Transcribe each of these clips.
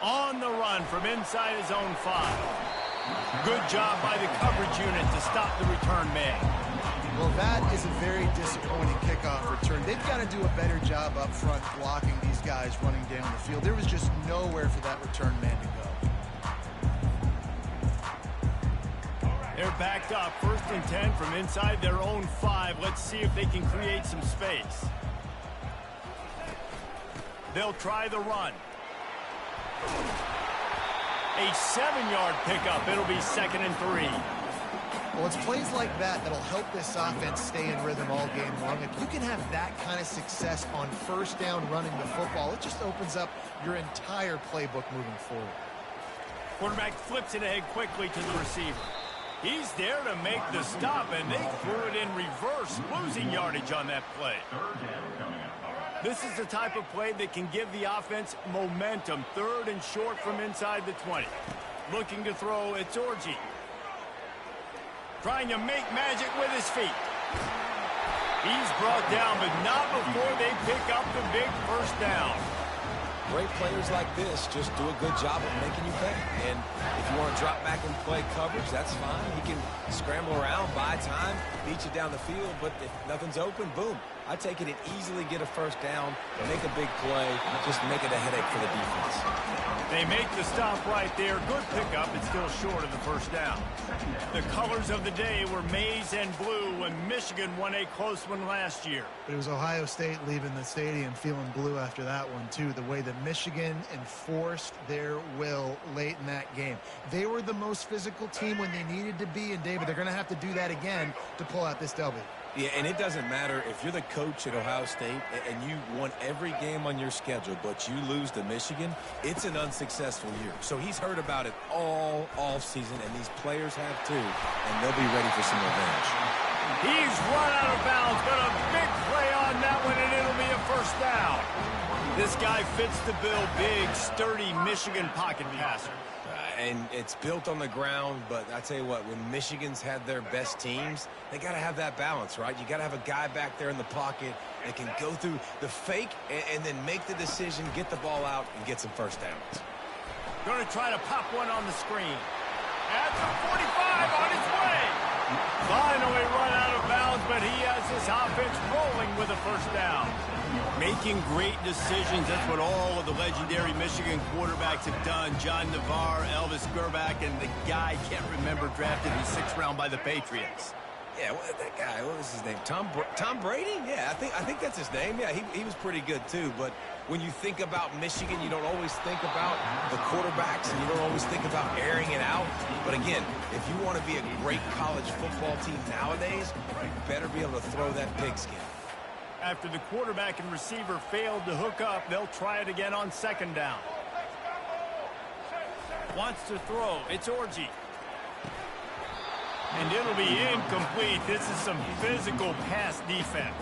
On the run from inside his own 5. Good job by the coverage unit to stop the return man. Well, that is a very disappointing kickoff return. They've got to do a better job up front blocking these guys running down the field. There was just nowhere for that return man to go. They're backed up, 1st and 10 from inside their own 5. Let's see if they can create some space. They'll try the run. A 7-yard pickup. It'll be 2nd and 3. Well, it's plays like that that'll help this offense stay in rhythm all game long. If you can have that kind of success on 1st down running the football, it just opens up your entire playbook moving forward. Quarterback flips it ahead quickly to the receiver. He's there to make the stop, and they threw it in reverse, losing yardage on that play. This is the type of play that can give the offense momentum. 3rd and short from inside the 20. Looking to throw, it's Orji. Trying to make magic with his feet. He's brought down, but not before they pick up the big 1st down. Great players like this just do a good job of making you pay. And if you want to drop back and play coverage, that's fine. He can scramble around, buy time, beat you down the field. But if nothing's open, boom. I take it and easily get a 1st down, make a big play, just make it a headache for the defense. They make the stop right there. Good pickup. It's still short of the 1st down. The colors of the day were maize and blue when Michigan won a close one last year. But it was Ohio State leaving the stadium feeling blue after that one, too. The way that Michigan enforced their will late in that game. They were the most physical team when they needed to be, and, David, they're going to have to do that again to pull out this W. Yeah, and it doesn't matter if you're the coach at Ohio State and you won every game on your schedule, but you lose to Michigan, it's an unsuccessful year. So he's heard about it all offseason, and these players have too, and they'll be ready for some revenge. He's run out of bounds, but a big play on that one, and it'll be a 1st down. This guy fits the bill. Big, sturdy Michigan pocket passer. And it's built on the ground, but I tell you what, when Michigan's had their best teams, they got to have that balance, right? You got to have a guy back there in the pocket that can go through the fake and then make the decision, get the ball out, and get some 1st downs. Going to try to pop one on the screen. At the 45 on his way. Finally run out of bounds, but he has his offense rolling with a 1st down. Making great decisions, that's what all of the legendary Michigan quarterbacks have done. John Navarre, Elvis Grbac, and the guy, can't remember, drafted in the 6th round by the Patriots. Yeah, that guy, what was his name? Tom Brady? Yeah, I think that's his name. Yeah, he was pretty good too. But when you think about Michigan, you don't always think about the quarterbacks, and you don't always think about airing it out. But again, if you want to be a great college football team nowadays, you better be able to throw that pigskin. After the quarterback and receiver failed to hook up, they'll try it again on 2nd down. Wants to throw. It's Orji. And it'll be incomplete. This is some physical pass defense.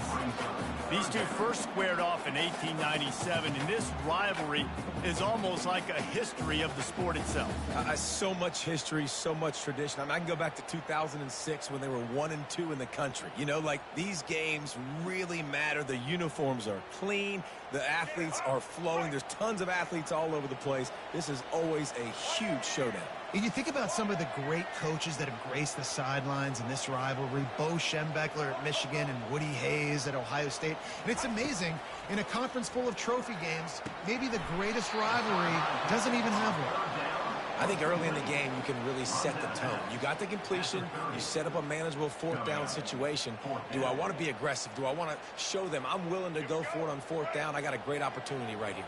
These two first squared off in 1897, and this rivalry is almost like a history of the sport itself. So much history, so much tradition. I mean, I can go back to 2006 when they were 1-2 in the country. You know, like, these games really matter. The uniforms are clean. The athletes are flowing. There's tons of athletes all over the place. This is always a huge showdown. And you think about some of the great coaches that have graced the sidelines in this rivalry. Bo Schembechler at Michigan and Woody Hayes at Ohio State. And it's amazing, in a conference full of trophy games, maybe the greatest rivalry doesn't even have one. I think early in the game, you can really set the tone. You got the completion. You set up a manageable 4th down situation. Do I want to be aggressive? Do I want to show them I'm willing to go for it on 4th down? I got a great opportunity right here.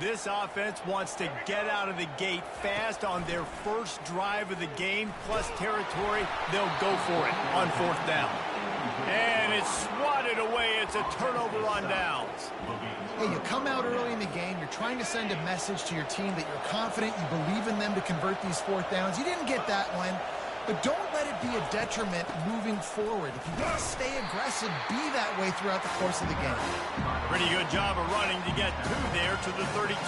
This offense wants to get out of the gate fast on their first drive of the game, plus territory. They'll go for it on 4th down. And it's swatted away. It's a turnover on downs. Hey, you come out early in the game. You're trying to send a message to your team that you're confident, you believe in them to convert these 4th downs. You didn't get that one. But don't let it be a detriment moving forward. If you want to stay aggressive, be that way throughout the course of the game. Pretty good job of running to get 2 there to the 32.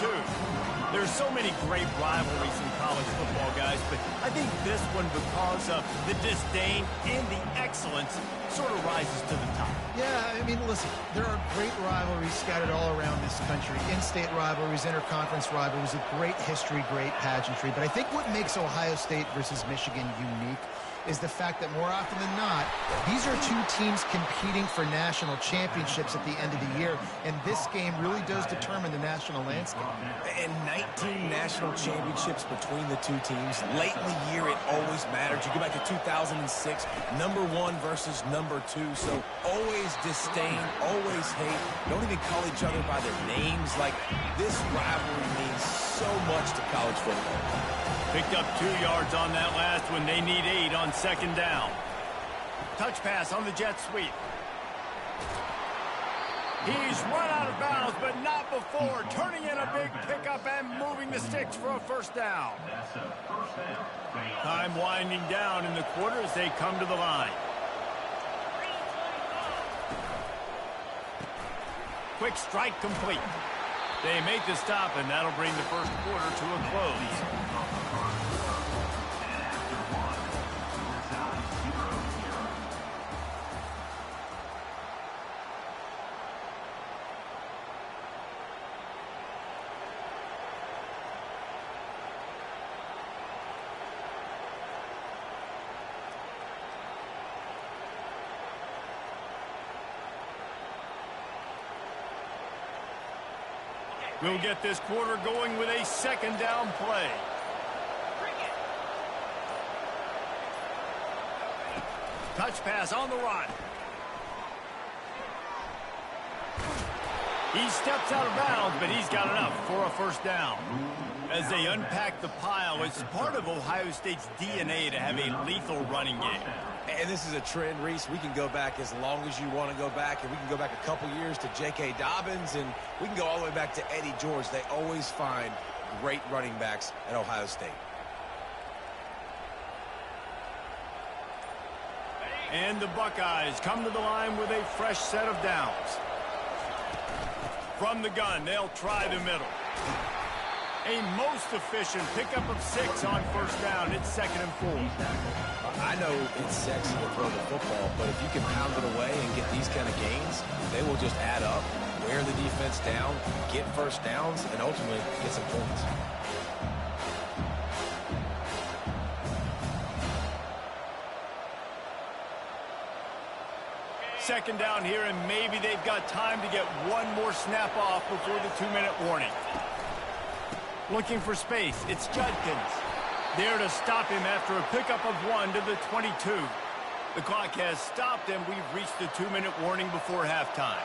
There's so many great rivalries in college football, guys, but I think this one, because of the disdain and the excellence, sort of rises to the top. Yeah, I mean, listen, there are great rivalries scattered all around this country. In-state rivalries, interconference rivalries, with great history, great pageantry. But I think what makes Ohio State versus Michigan unique is the fact that more often than not, these are two teams competing for national championships at the end of the year, and this game really does determine the national landscape. And 19 national championships between the two teams. Late in the year, it always mattered. You go back to 2006, number 1 versus number 2, so always disdain, always hate, don't even call each other by their names. Like, this rivalry means so much to college football. Picked up 2 yards on that last one. They need 8 on second down. Touch pass on the jet sweep. He's run out of bounds, but not before. Turning in a big pickup and moving the sticks for a first down. Time winding down in the quarter as they come to the line. Quick strike complete. They make the stop, and that'll bring the first quarter to a close. We'll get this quarter going with a second down play. Touch pass on the run. He steps out of bounds, but he's got enough for a first down. As they unpack the pile, it's part of Ohio State's DNA to have a lethal running game. And this is a trend, Reese. We can go back as long as you want to go back, and we can go back a couple years to J.K. Dobbins, and we can go all the way back to Eddie George. They always find great running backs at Ohio State. And the Buckeyes come to the line with a fresh set of downs. From the gun, they'll try the middle. A most efficient pickup of 6 on first down. It's 2nd and 4. I know it's sexy to throw the football, but if you can pound it away and get these kind of gains, they will just add up, wear the defense down, get first downs, and ultimately get some points. Second down here, and maybe they've got time to get one more snap off before the 2-minute warning. Looking for space, it's Judkins. There to stop him after a pickup of 1 to the 22. The clock has stopped, and we've reached the 2-minute warning before halftime.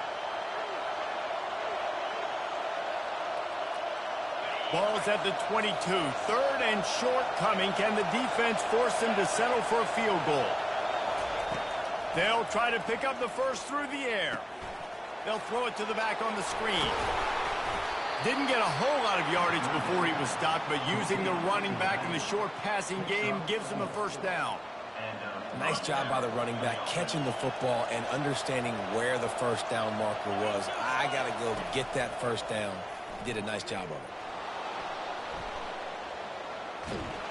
Ball's at the 22. 3rd and short coming. Can the defense force them to settle for a field goal? They'll try to pick up the first through the air. They'll throw it to the back on the screen. Didn't get a whole lot of yardage before he was stopped, but using the running back in the short passing game gives him a first down. Nice job by the running back catching the football and understanding where the first down marker was. I got to go get that first down. He did a nice job of it.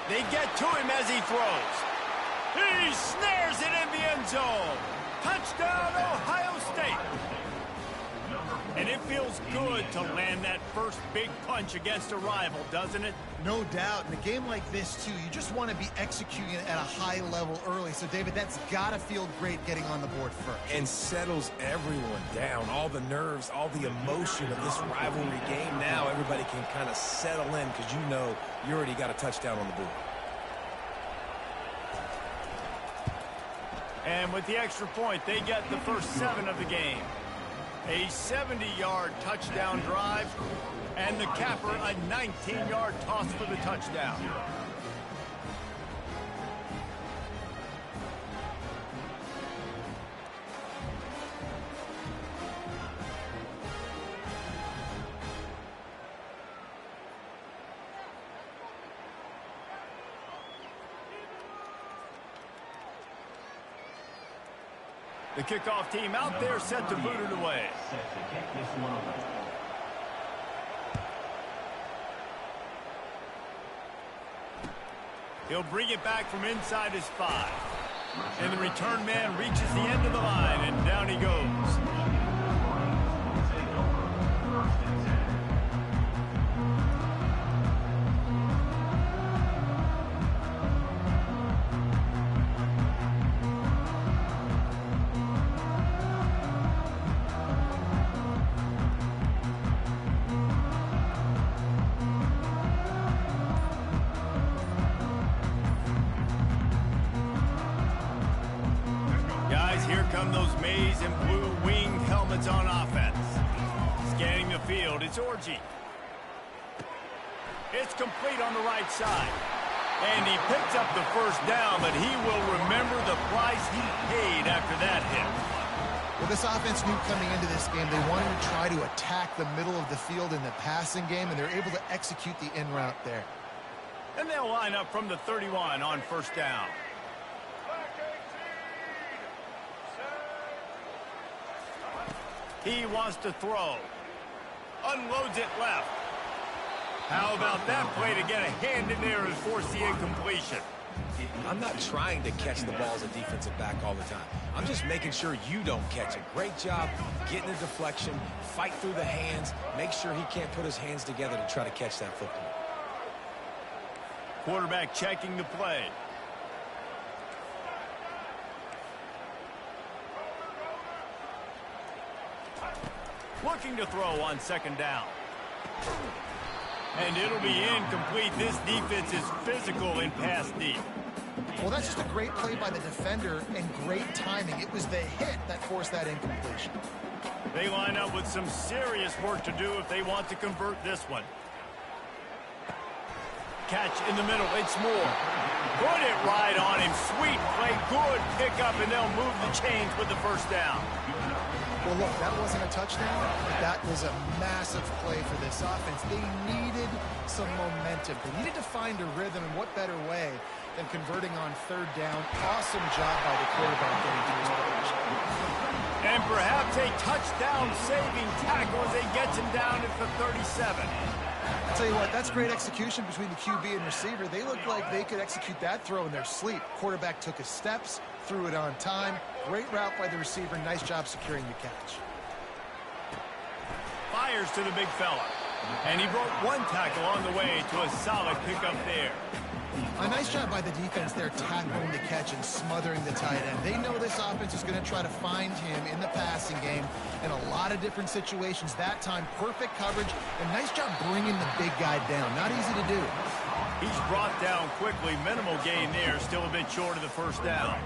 They get to him as he throws. He snares it in the end zone. Touchdown, Ohio State. And it feels good to land that first big punch against a rival, doesn't it? No doubt. In a game like this, too, you just want to be executing it at a high level early. So, David, that's got to feel great getting on the board first. And settles everyone down. All the nerves, all the emotion of this rivalry game. Now everybody can kind of settle in because you know you already got a touchdown on the board. And with the extra point, they get the first 7 of the game. A 70-yard touchdown drive, and the capper a 19-yard toss for the touchdown. The kickoff team out there set to boot it away. He'll bring it back from inside his 5. And the return man reaches the end of the line, and down he goes. Here come those maize and blue winged helmets on offense. Scanning the field, it's Orji. It's complete on the right side. And he picks up the first down, but he will remember the price he paid after that hit. Well, this offense knew coming into this game they wanted to try to attack the middle of the field in the passing game, and they're able to execute the in route there. And they'll line up from the 31 on first down. He wants to throw. Unloads it left. How about that play to get a hand in there and force the incompletion? I'm not trying to catch the ball as a defensive back all the time. I'm just making sure you don't catch it. Great job getting a deflection, fight through the hands, make sure he can't put his hands together to try to catch that football. Quarterback checking the play. Looking to throw on second down. And it'll be incomplete. This defense is physical in pass deep. Well, that's just a great play by the defender and great timing. It was the hit that forced that incompletion. They line up with some serious work to do if they want to convert this one. Catch in the middle. It's Moore. Put it right on him. Sweet play. Good pickup, and they'll move the chains with the first down. Well, look, that wasn't a touchdown, but that was a massive play for this offense. They needed some momentum. They needed to find a rhythm, and what better way than converting on third down. Awesome job by the quarterback getting to his position. And perhaps a touchdown-saving tackle as they get him down at the 37. I'll tell you what, that's great execution between the QB and receiver. They looked like they could execute that throw in their sleep. Quarterback took his steps, threw it on time. Great route by the receiver. Nice job securing the catch. Fires to the big fella. And he broke one tackle on the way to a solid pickup there. A nice job by the defense there, tackling the catch and smothering the tight end. They know this offense is going to try to find him in the passing game in a lot of different situations. That time, perfect coverage, and nice job bringing the big guy down. Not easy to do. He's brought down quickly. Minimal gain there, still a bit short of the first down.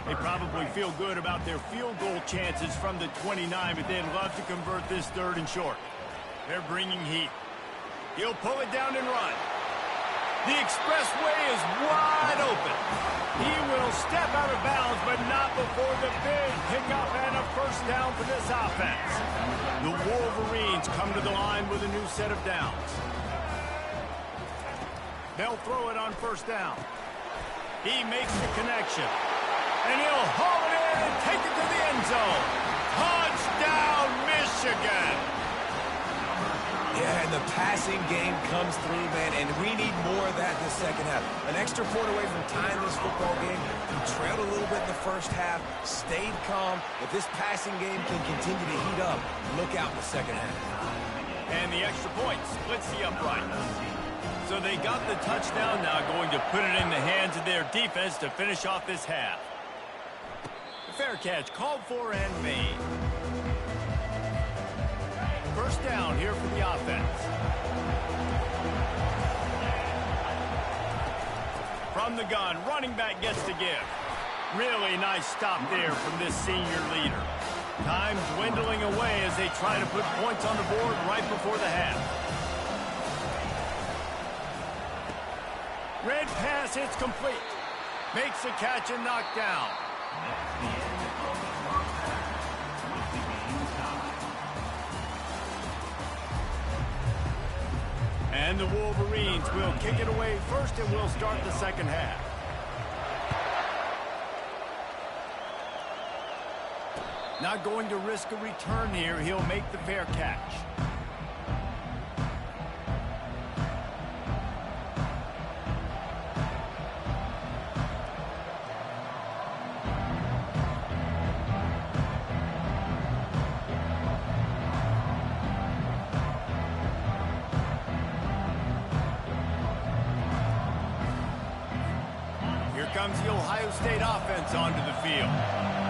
They probably feel good about their field goal chances from the 29, but they'd love to convert this third and short. They're bringing heat. He'll pull it down and run. The expressway is wide open. He will step out of bounds, but not before the big pickup and a first down for this offense. The Wolverines come to the line with a new set of downs. They'll throw it on first down. He makes the connection. And he'll haul it in and take it to the end zone. Touchdown, Michigan! Yeah, and the passing game comes through, man, and we need more of that in the second half. An extra point away from tying this football game. We trailed a little bit in the first half, stayed calm. If this passing game can continue to heat up, look out in the second half. And the extra point splits the uprights. So they got the touchdown, now going to put it in the hands of their defense to finish off this half. Fair catch called for and made. First down here for the offense. From the gun, running back gets to give. Really nice stop there from this senior leader. Time dwindling away as they try to put points on the board right before the half. Red pass hits complete. Makes the catch and knocked down. And the Wolverines will kick it away first, and we'll start the second half. Not going to risk a return here. He'll make the fair catch. comes the Ohio State offense onto the field.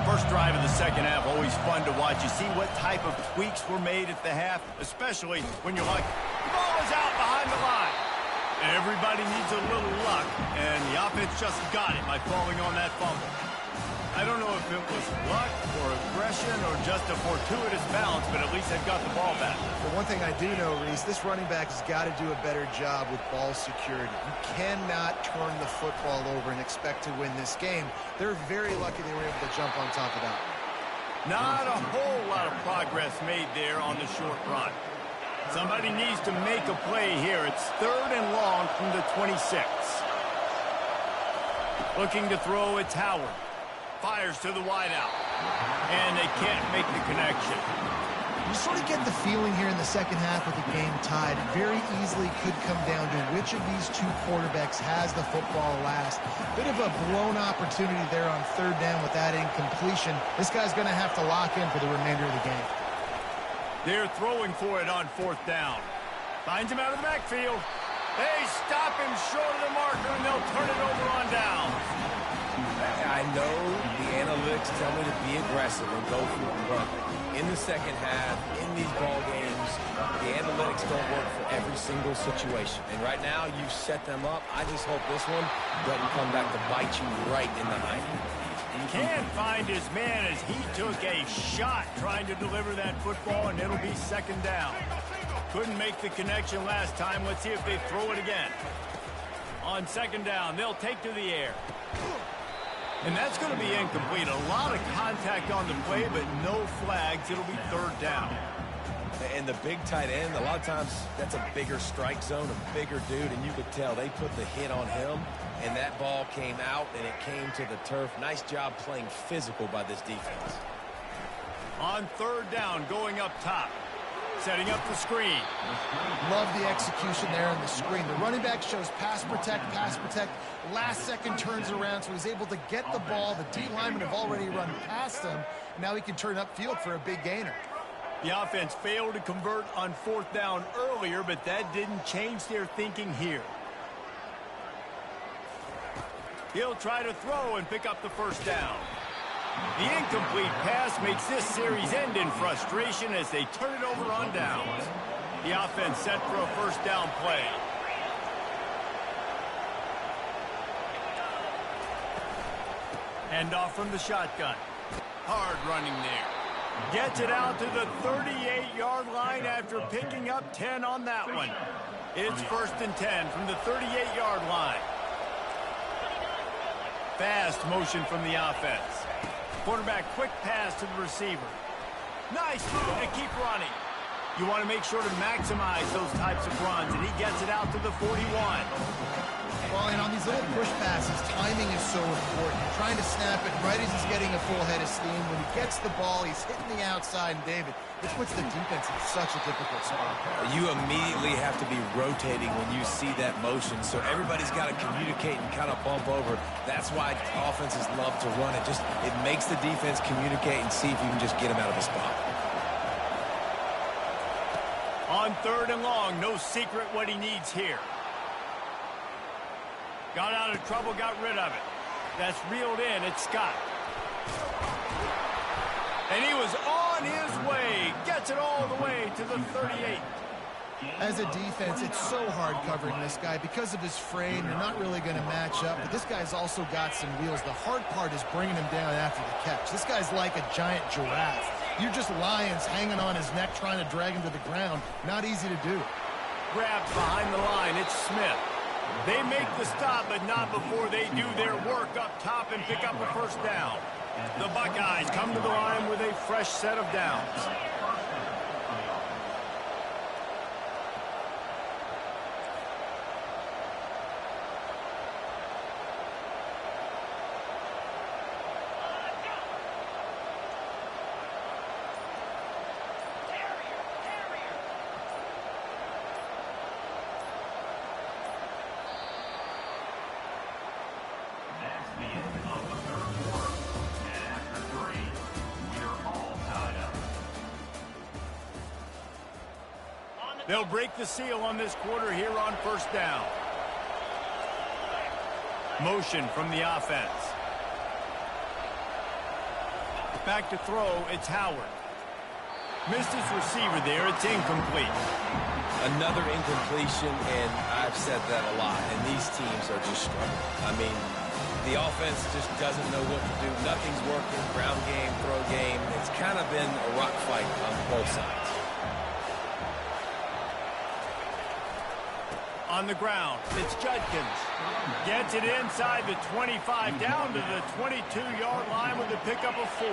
First drive of the second half, always fun to watch. You see what type of tweaks were made at the half, especially when you're like, the ball is out behind the line. Everybody needs a little luck, and the offense just got it by falling on that fumble. I don't know if it was luck or aggression or just a fortuitous bounce, but at least they've got the ball back. But one thing I do know, Reese, this running back has got to do a better job with ball security. You cannot turn the football over and expect to win this game. They're very lucky they were able to jump on top of that. Not a whole lot of progress made there on the short run. Somebody needs to make a play here. It's 3rd and long from the 26. Looking to throw, it's Howard. Fires to the wideout. And they can't make the connection. You sort of get the feeling here in the second half with the game tied. It very easily could come down to which of these two quarterbacks has the football last. Bit of a blown opportunity there on 3rd down with that incompletion. This guy's going to have to lock in for the remainder of the game. They're throwing for it on 4th down. Finds him out of the backfield. They stop him short of the marker, and they'll turn it over on downs. I know the analytics tell me to be aggressive and go for it, but in the second half, in these ball games, the analytics don't work for every single situation. And right now, you set them up. I just hope this one doesn't come back to bite you right in the eye. Can't find his man as he took a shot trying to deliver that football, and it'll be 2nd down. Couldn't make the connection last time. Let's see if they throw it again. On 2nd down, they'll take to the air. And that's going to be incomplete. A lot of contact on the play, but no flags. It'll be 3rd down. And the big tight end, a lot of times that's a bigger strike zone, a bigger dude, and you could tell they put the hit on him, and that ball came out, and it came to the turf. Nice job playing physical by this defense. On 3rd down, going up top. Setting up the screen. Love the execution there on the screen. The running back shows pass protect. Last second turns around, so he's able to get the ball. The D linemen have already run past him. Now he can turn upfield for a big gainer. The offense failed to convert on 4th down earlier, but that didn't change their thinking here. He'll try to throw and pick up the 1st down. The incomplete pass makes this series end in frustration as they turn it over on downs. The offense set for a 1st down play. Hand off from the shotgun. Hard running there. Gets it out to the 38-yard line after picking up 10 on that one. It's 1st and 10 from the 38-yard line. Fast motion from the offense. Quarterback quick pass to the receiver. Nice move to keep running. You want to make sure to maximize those types of runs, and he gets it out to the 41. Well, and on these little push passes, timing is so important. Trying to snap it right as he's getting a full head of steam. When he gets the ball, he's hitting the outside, and David, this puts the defense in such a difficult spot. You immediately have to be rotating when you see that motion, so everybody's got to communicate and kind of bump over. That's why offenses love to run it. It makes the defense communicate and see if you can just get him out of a spot. On 3rd and long, no secret what he needs here. Got out of trouble, got rid of it. That's reeled in. It's Scott. And he was on his way. Gets it all the way to the 38. As a defense, it's so hard covering this guy. Because of his frame, you're not really going to match up. But this guy's also got some wheels. The hard part is bringing him down after the catch. This guy's like a giant giraffe. You're just lions hanging on his neck trying to drag him to the ground. Not easy to do. Grabs behind the line. It's Smith. They make the stop, but not before they do their work up top and pick up a 1st down. The Buckeyes come to the line with a fresh set of downs. They'll break the seal on this quarter here on 1st down. Motion from the offense. Back to throw, it's Howard. Missed his receiver there, it's incomplete. Another incompletion, and I've said that a lot, and these teams are just struggling. I mean, the offense just doesn't know what to do. Nothing's working, ground game, throw game. It's kind of been a rock fight on both sides. On the ground, it's Judkins. Gets it inside the 25, down to the 22-yard line with a pickup of 4.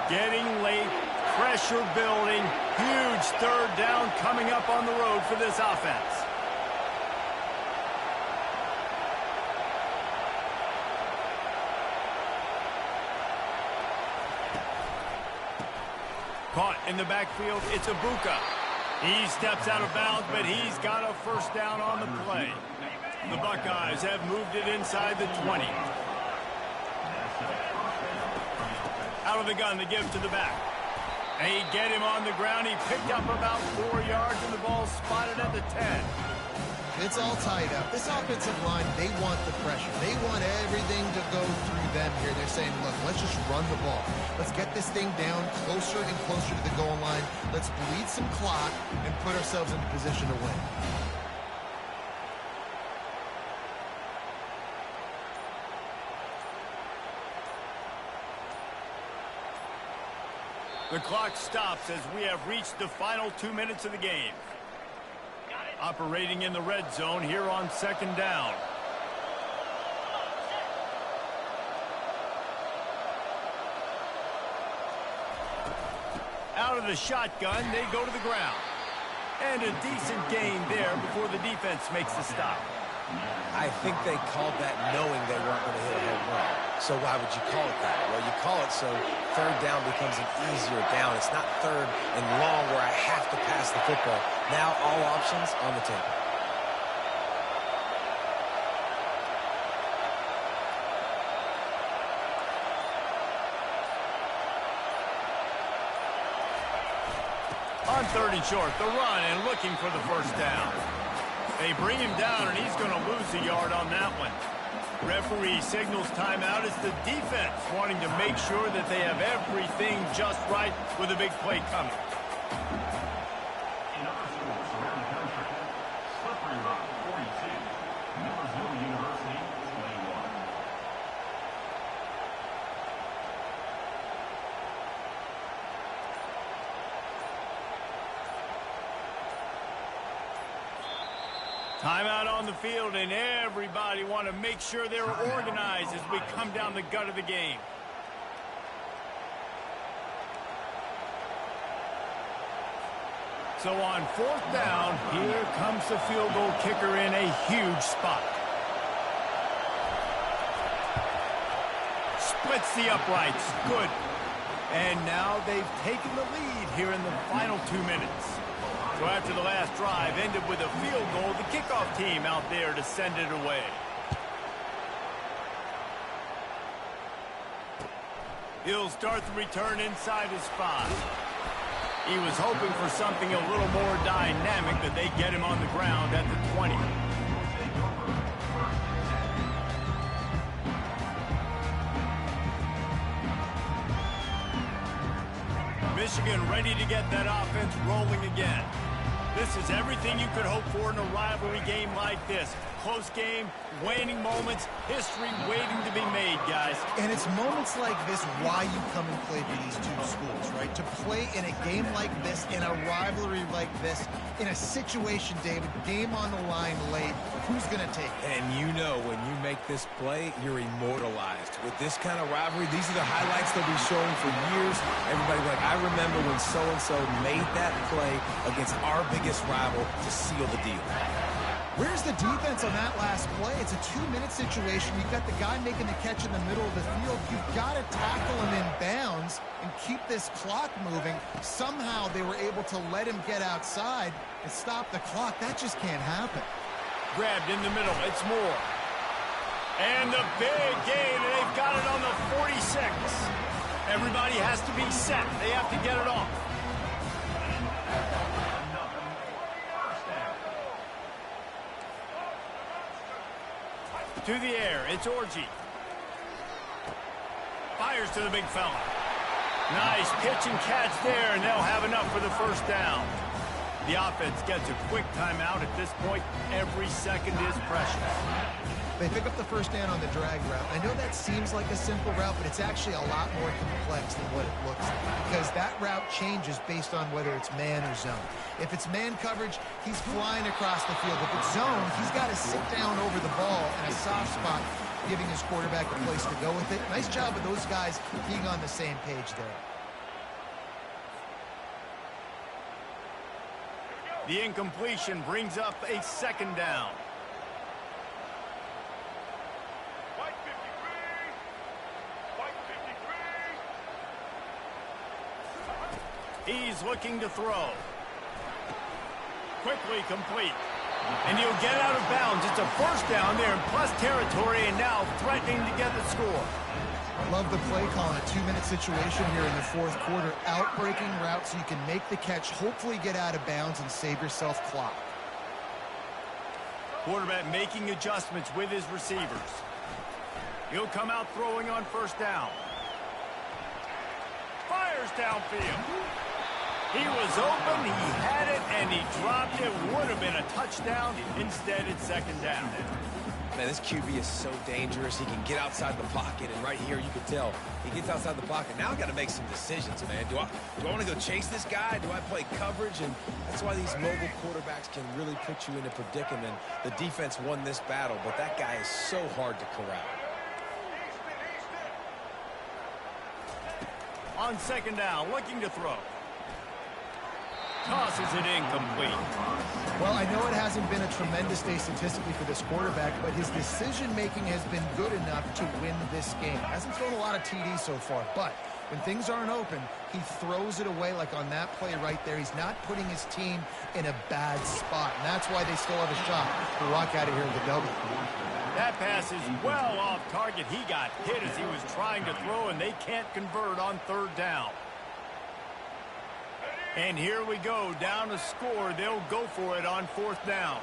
Getting late, pressure building, huge third down coming up on the road for this offense. Caught in the backfield, it's Ibuka. He steps out of bounds, but he's got a first down on the play. The Buckeyes have moved it inside the 20. Out of the gun, the give to the back. They get him on the ground. He picked up about 4 yards, and the ball spotted at the 10. It's all tied up. This offensive line, they want the pressure. They want everything to go through them here. They're saying, look, let's just run the ball. Let's get this thing down closer and closer to the goal line. Let's bleed some clock and put ourselves in position to win. The clock stops as we have reached the final 2 minutes of the game. Operating in the red zone here on second down. Out of the shotgun, they go to the ground. And a decent gain there before the defense makes the stop. I think they called that knowing they weren't going to hit a home run. So why would you call it that? Well, you call it so third down becomes an easier down. It's not third and long where I have to pass the football. Now all options on the table. On third and short, the run and looking for the first down. They bring him down, and he's going to lose a yard on that one. Referee signals timeout. It's the defense wanting to make sure that they have everything just right with a big play coming. In other schools around the country, Slippery Rock 42, Millersville University 21. Timeout on the field, and everybody want to make sure they're organized as we come down the gut of the game. So on fourth down, here comes the field goal kicker in a huge spot. Splits the uprights. Good. And now they've taken the lead here in the final 2 minutes. So after the last drive ended with a field goal, the kickoff team out there to send it away. He'll start the return inside his 5. He was hoping for something a little more dynamic, but they get him on the ground at the 20. Michigan ready to get that offense rolling again. This is everything you could hope for in a rivalry game like this. Close game, waning moments, history waiting to be made, guys. And it's moments like this why you come and play for these two schools, right? To play in a game like this, in a rivalry like this, in a situation, David, game on the line late, who's going to take it? And you know when you make this play, you're immortalized. With this kind of rivalry, these are the highlights they'll be showing for years. Everybody like, I remember when so-and-so made that play against our biggest rival to seal the deal. Where's the defense on that last play? It's a 2-minute situation. You've got the guy making the catch in the middle of the field. You've got to tackle him in bounds and keep this clock moving. Somehow they were able to let him get outside and stop the clock. That just can't happen. Grabbed in the middle. It's Moore. And the big gain, and they've got it on the 46. Everybody has to be set. They have to get it off. To the air, it's Orji. Fires to the big fella. Nice pitch and catch there, and they'll have enough for the first down. The offense gets a quick timeout at this point. Every second is precious. They pick up the first down on the drag route. I know that seems like a simple route, but it's actually a lot more complex than what it looks like, because that route changes based on whether it's man or zone. If it's man coverage, he's flying across the field. If it's zone, he's got to sit down over the ball in a soft spot, giving his quarterback a place to go with it. Nice job of those guys being on the same page there. The incompletion brings up a second down. He's looking to throw. Quickly complete. And he'll get out of bounds. It's a first down there in plus territory, and now threatening to get the score. I love the play call in a 2-minute situation here in the fourth quarter. Out-breaking route so you can make the catch, hopefully get out of bounds, and save yourself clock. Quarterback making adjustments with his receivers. He'll come out throwing on first down. Fires downfield. He was open, he had it, and he dropped it. Would have been a touchdown. Instead, it's second down. Man, this QB is so dangerous. He can get outside the pocket, and right here you can tell he gets outside the pocket. Now I've got to make some decisions, man. Do I want to go chase this guy? Do I play coverage? And that's why these mobile quarterbacks can really put you in a predicament. The defense won this battle, but that guy is so hard to corral. On second down, looking to throw. Tosses it incomplete. Well, I know it hasn't been a tremendous day statistically for this quarterback, but his decision-making has been good enough to win this game. Hasn't thrown a lot of TDs so far, but when things aren't open, he throws it away like on that play right there. He's not putting his team in a bad spot, and that's why they still have a shot to walk out of here with a W. That pass is well off target. He got hit as he was trying to throw, and they can't convert on third down. And here we go, down a score. They'll go for it on fourth down.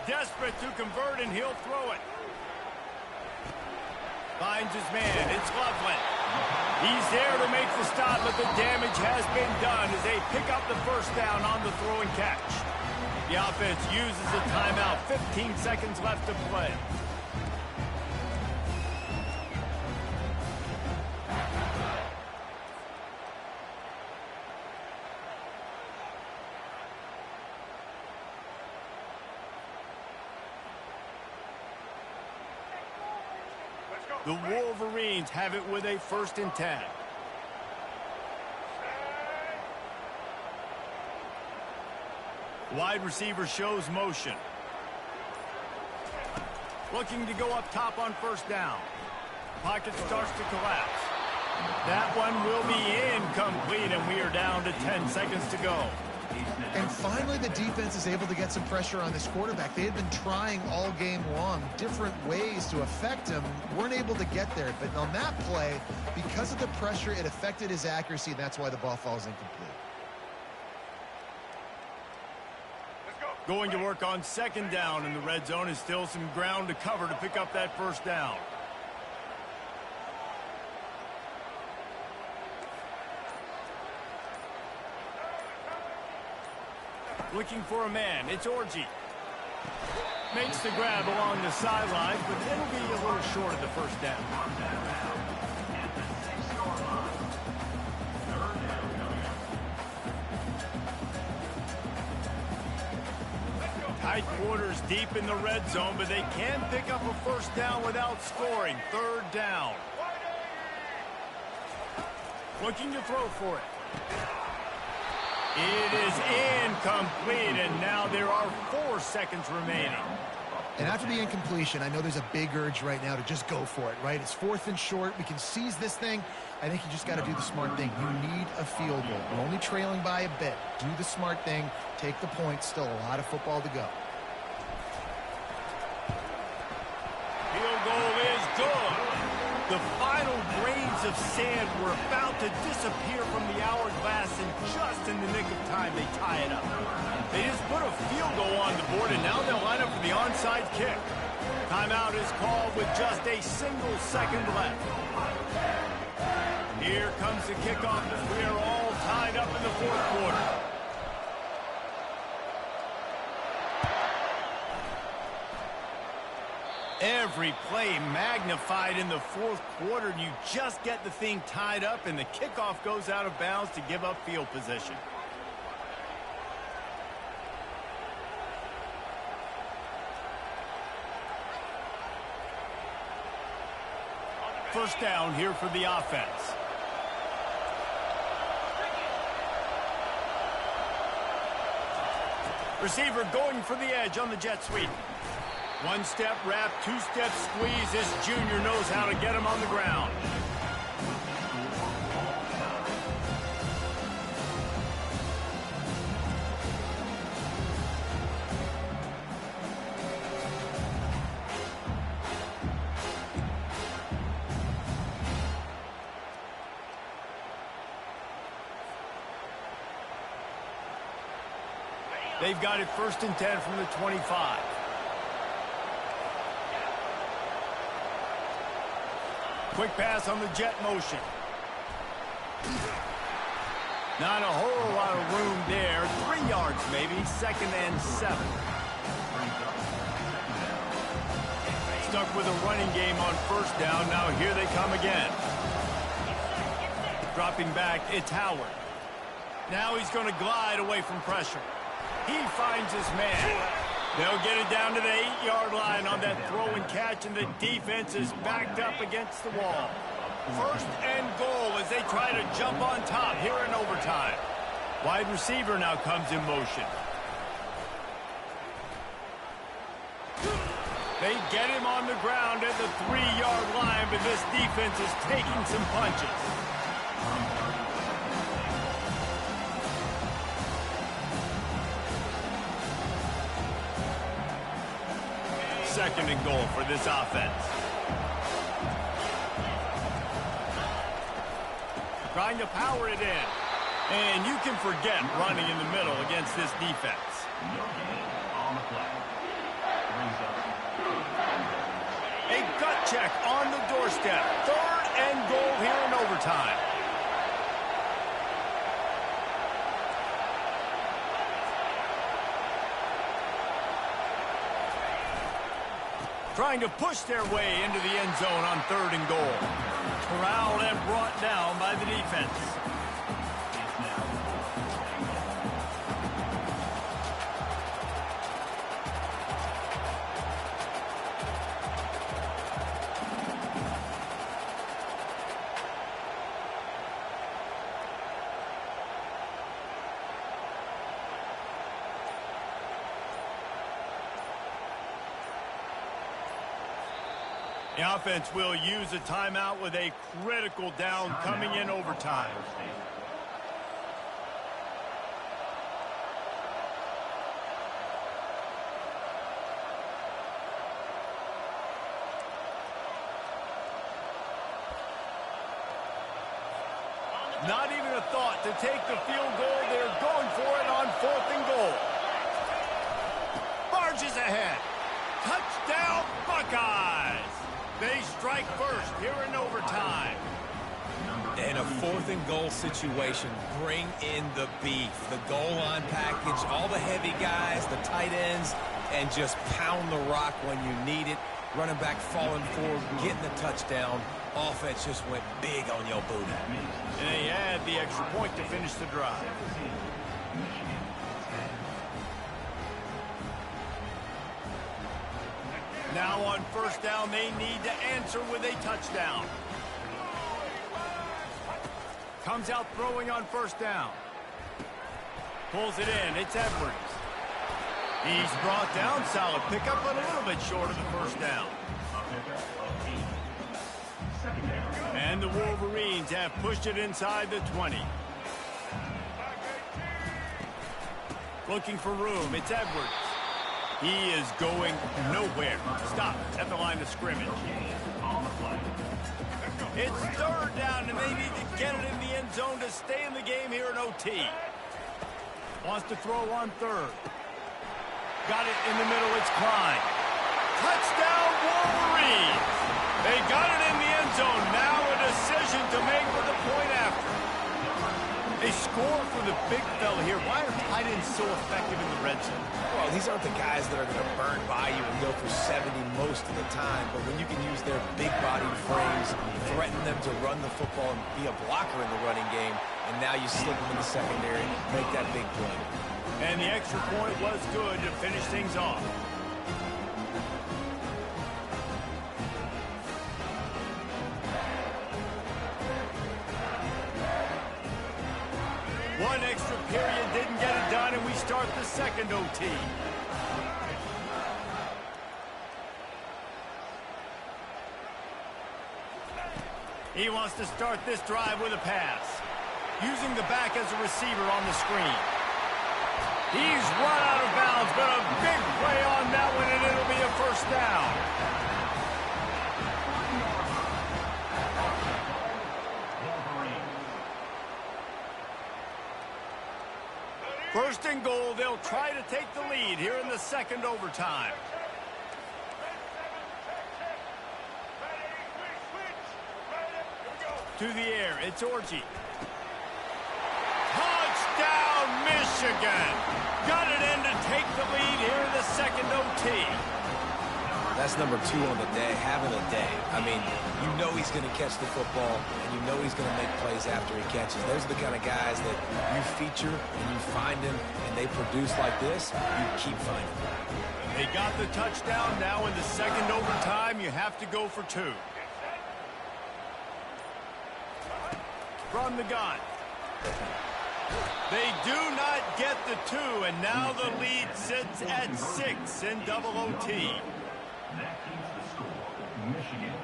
Desperate to convert, and he'll throw it. Finds his man. It's Loveland. He's there to make the stop, but the damage has been done as they pick up the first down on the throw and catch. The offense uses a timeout. 15 seconds left to play. The Wolverines have it with a 1st and 10. Wide receiver shows motion. Looking to go up top on first down. Pocket starts to collapse. That one will be incomplete, and we are down to 10 seconds to go. And finally, the defense is able to get some pressure on this quarterback. They had been trying all game long different ways to affect him. Weren't able to get there. But on that play, because of the pressure, it affected his accuracy, and that's why the ball falls incomplete. Going to work on second down in the red zone. Is still some ground to cover to pick up that first down. Looking for a man. It's Orji. Makes the grab along the sidelines, but it'll be a little short of the first down. Tight quarters deep in the red zone, but they can pick up a first down without scoring. Third down. Looking to throw for it. It is incomplete, and now there are 4 seconds remaining. And after the incompletion, I know there's a big urge right now to just go for it, right? It's 4th and short. We can seize this thing. I think you just got to do the smart thing. You need a field goal. We're only trailing by a bit. Do the smart thing. Take the point. Still a lot of football to go. Field goal is good. The final grains of sand were about to disappear from the hourglass, and just in the nick of time, they tie it up. They just put a field goal on the board, and now they'll line up for the onside kick. Timeout is called with just a single second left. Here comes the kickoff as we are all tied up in the fourth quarter. Every play magnified in the fourth quarter. You just get the thing tied up, and the kickoff goes out of bounds to give up field position. First down here for the offense. Receiver going for the edge on the jet sweep. One step wrap, two step squeeze. This junior knows how to get him on the ground. They've got it 1st and 10 from the 25. Quick pass on the jet motion. Not a whole lot of room there. 3 yards maybe. 2nd and 7. Stuck with a running game on first down. Now here they come again. Dropping back, it's Howard. Now he's going to glide away from pressure. He finds his man. They'll get it down to the 8-yard line on that throw and catch, and the defense is backed up against the wall. 1st and goal as they try to jump on top here in overtime. Wide receiver now comes in motion. They get him on the ground at the 3-yard line, but this defense is taking some punches. Second and goal for this offense. Trying to power it in. And you can forget running in the middle against this defense. A gut check on the doorstep. 3rd and goal here in overtime. Trying to push their way into the end zone on 3rd and goal. Corralled and brought down by the defense. The offense will use a timeout with a critical down coming in overtime. Not even a thought to take the field goal. They're going for it on 4th and goal. Barges ahead. Touchdown, Buckeyes. They strike first here in overtime. In a 4th and goal situation, bring in the beef. The goal line package, all the heavy guys, the tight ends, and just pound the rock when you need it. Running back falling forward, getting the touchdown. Offense just went big on your booty. And they had the extra point to finish the drive. Now on first down, they need to answer with a touchdown. Comes out throwing on first down. Pulls it in. It's Edwards. He's brought down. Solid pickup, but a little bit short of the first down. And the Wolverines have pushed it inside the 20. Looking for room. It's Edwards. He is going nowhere. Stop at the line of scrimmage. It's 3rd down, and they need to get it in the end zone to stay in the game here in OT. Wants to throw on third. Got it in the middle. It's Klein. Touchdown, Wolverines. They got it in the end zone. Now a decision to make with the point after. They score for the big fella here. Why are tight ends so effective in the red zone? Well, these aren't the guys that are going to burn by you and go for 70 most of the time. But when you can use their big-bodied frames, threaten them to run the football and be a blocker in the running game, and now you slip them in the secondary, make that big play. And the extra point was good to finish things off. One extra period didn't get it done, and we start the second OT. He wants to start this drive with a pass. Using the back as a receiver on the screen. He's run out of bounds, but a big play on that one, and it'll be a first down. First and goal, they'll try to take the lead here in the second overtime. To the air, it's Orji. Touchdown, Michigan! Got it in to take the lead here in the second OT. That's number 2 on the day, having a day. I mean, you know he's going to catch the football, and you know he's going to make plays after he catches. Those are the kind of guys that you feature and you find them, and they produce like this, you keep finding them. They got the touchdown. Now in the second overtime, you have to go for 2. From the gun. They do not get the 2, and now the lead sits at 6 in double OT. That keeps the score. Michigan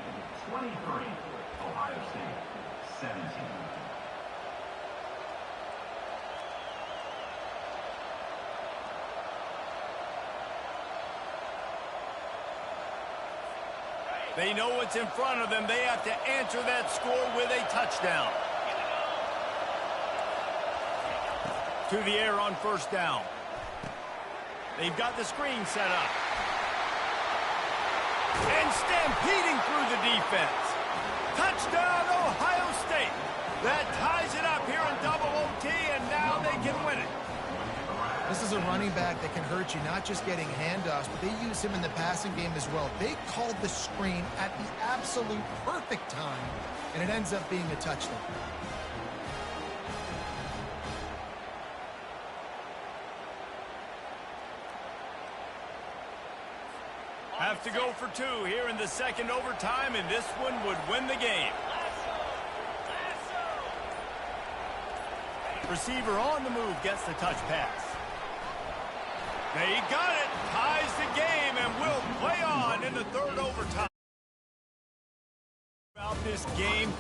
23, Ohio State 17. They know what's in front of them. They have to answer that score with a touchdown. To the air on first down. They've got the screen set up. And stampeding through the defense. Touchdown, Ohio State. That ties it up here in double OT, and now they can win it. This is a running back that can hurt you, not just getting handoffs, but they use him in the passing game as well. They called the screen at the absolute perfect time, and it ends up being a touchdown. Have to go for 2 here in the second overtime, and this one would win the game. Receiver on the move gets the touch pass. They got it, ties the game, and will play on in the third overtime. About this game,